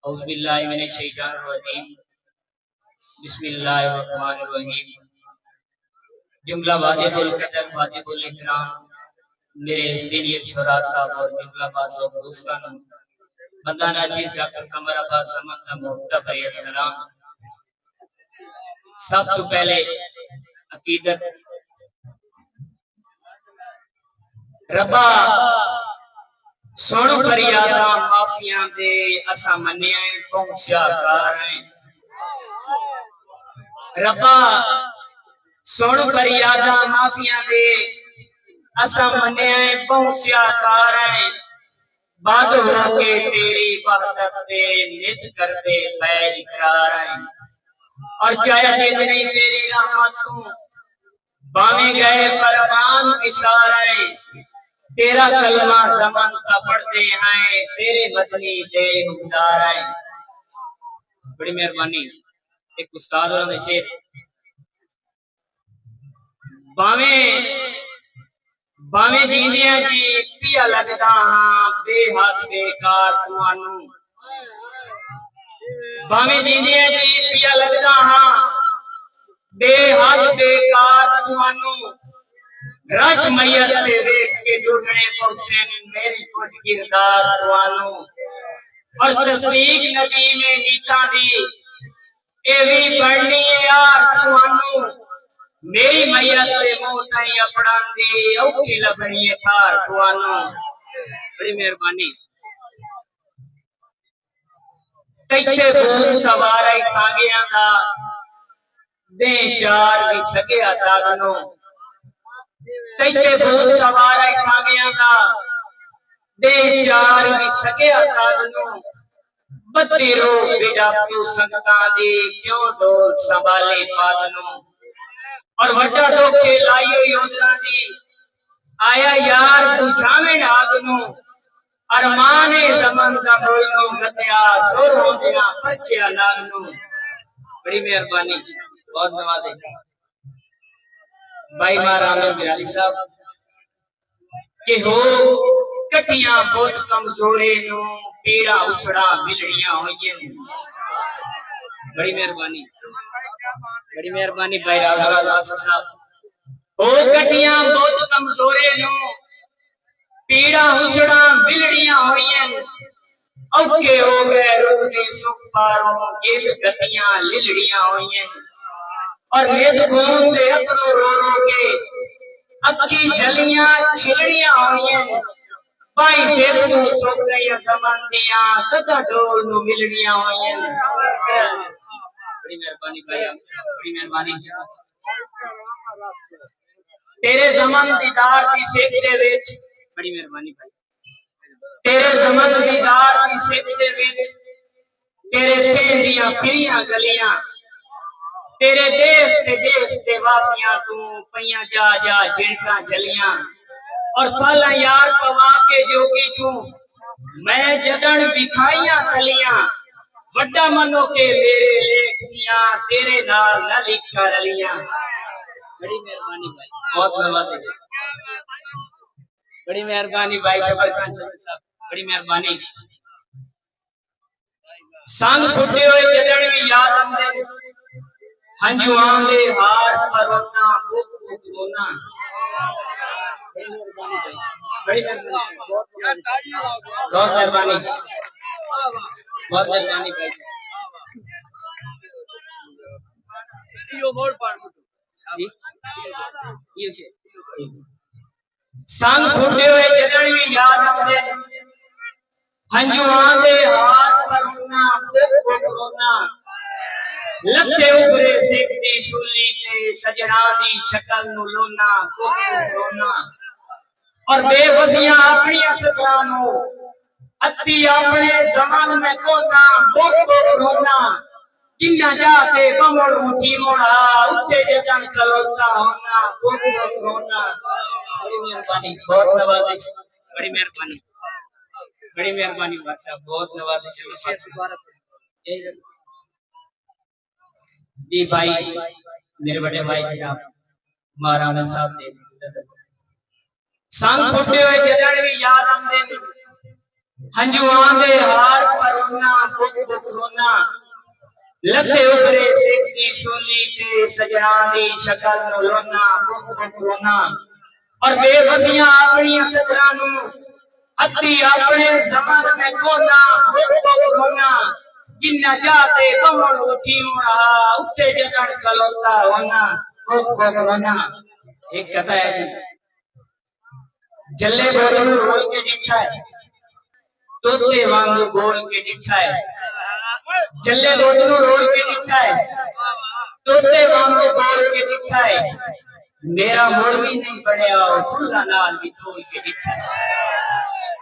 اعوذ باللہ من الشیطان الرجیم بسم اللہ الرحمن الرحیم۔ جملہ واجب القدر واجب الاحترام میرے سینئر شورا صاحب اور جملہ بازوں دوستانوں مدانہ چیز ڈاکٹر قمر عباس زمان کا محتب ہے السلام۔ سب تو پہلے عقیدت ربا سوڑ فریادہ معافیاں دے اسا منیاں پہنچیا کار ہیں ربا سوڑ فریادہ معافیاں دے اسا منیاں پہنچیا کار ہیں بعد ہو کے تیری وحدت دے نت کرتے پیر اقرار ہیں اور چاہے جتنی تیری رحمتوں باویں گئے فرمان کسار ہیں تیرا کلمہ زمان کا پڑھتے ہیں تیرے مدنی دے حکمدار ہیں۔ بڑی مہربانی ایک استاد اور نشید باویں جیندیاں جی پیا لگتا ہاں بے حد بے کار توانوں باویں جیندیاں جی پیا لگتا ہاں بے حد بے کار توانوں رش میت پہ دیکھ کے ڈوبنے پہنچے میری کچھ کردار توانوں اور تصدیق ندی میں نیتا دی اے بھی بڑھنی یار توانوں میری میت پہ موتیں اپڑان دی اوکھی لبنی تھار توانوں۔ بڑی مہربانی تیتے بھوت سوارے سانگیاں دا دیں چار بھی سگے اتاگنوں تیتے بھوت سوارے سانگیاں دا دیں چار بھی سگے اتاگنوں بدی رو بیڈا پیو سنگتاں دی کیوں دول سنبھالے پادنوں اور وڈا ڈوکے لائیو یودران دی آیا یار بجھاویں آگنوں ارمان زمان کا بولنوں گتیا سور ہو دینا پچیا لاگنوں۔ بڑی مہربانی بہت نوازے بھائی مارا میں میرالی صاحب کہ ہو کٹیاں بہت کمزورے نو پیڑا اسڑا ملڑیاں ہوئیں۔ بڑی مہربانی بھائی راغا صاحب ہو کٹیاں بہت کمزورے نو پیڑا اسڑا ملڑیاں ہوئیں اوکے ہو گئے روح دی سکھ پاروں گیل گتیاں للڑیاں ہوئیں اور مید گھوم دے اکرو رو رو کے اچھی جھلیاں چھلڑیاں ہوئیں بائی زیب تو سوک گئی زمان دیاں کدہ ڈول نو ملڑیاں ہوئیں۔ بڑی مہربانی بھائی بڑی مہربانی تیرے زمان دیدار دی سیک دے ویچ بڑی مہربانی بھائی تیرے زمان دیدار دی سیک دے ویچ تیرے تھیندیاں پھریاں گلیاں تیرے دیس دے واسیاں تو پیاں جا جا جھڑکاں جلیاں اور پھالا یار پوا کے جوگی تو میں جدن بکھائیاں تلیاں وڈا منو کے میرے لیکھ دیاں تیرے نال نہ لکھا رلیاں۔ بڑی مہربانی بھائی بہت نوازے بڑی مہربانی بھائی شبر خان صاحب بڑی مہربانی سانگ پھٹے ہوئے جدن بھی یاد آندے ہنجو آندے ہار پرونا بھوک بھوک رونا۔ بڑی مہربانی بہت مہربانی بہت مہربانی بھائی سانگ پھٹے ہوئے جدن بھی یاد آندے ہنجو آندے ہار پرونا بھوک بھوک رونا لکھے اوپرے سیکتی شولی تے سجنا دی شکل نو لونا بھوک بھوک رونا اور بے وزیاں اپنی اسطرانو اتی اپنے زمان میں کونا بھوک بھوک رونا جنہ جاتے بمڑ اٹھی موڑا اٹھے جدن کلوتا ہونا بھوک بھوک رونا۔ بڑی مہربانی بہت نوازش بڑی مہربانی بادشاہ بہت نوازش جی بھائی میرے بڑے بھائی جناب مہارانا صاحب دے سانگ پھٹے ہوئے جدن بھی یاد آندے ہنجو آندے ہار پرونا بھوک بھوک لکھے ابرے سیکھی سولی تے سجنان دی شکل نو لونا بک بک رونا اور بے بسیاں اپنی سجرانو ادھی اپنے زمان میں کونا بک بک رونا جنہ جاتے بمڑ اٹھی ہونا اٹھے جدن کھلوتا ہونا بک بک رونا ایک کہتا ہے جلے بولو رول کے ڈٹھا ہے توتے وانگو بول کے ڈٹھا ہے جلے بولو رول کے ڈٹھا ہے توتے وانگو بول کے ڈٹھا ہے میرا موڑ بھی نہیں پڑیا پھولا نال بھی تول کے ڈٹھا ہے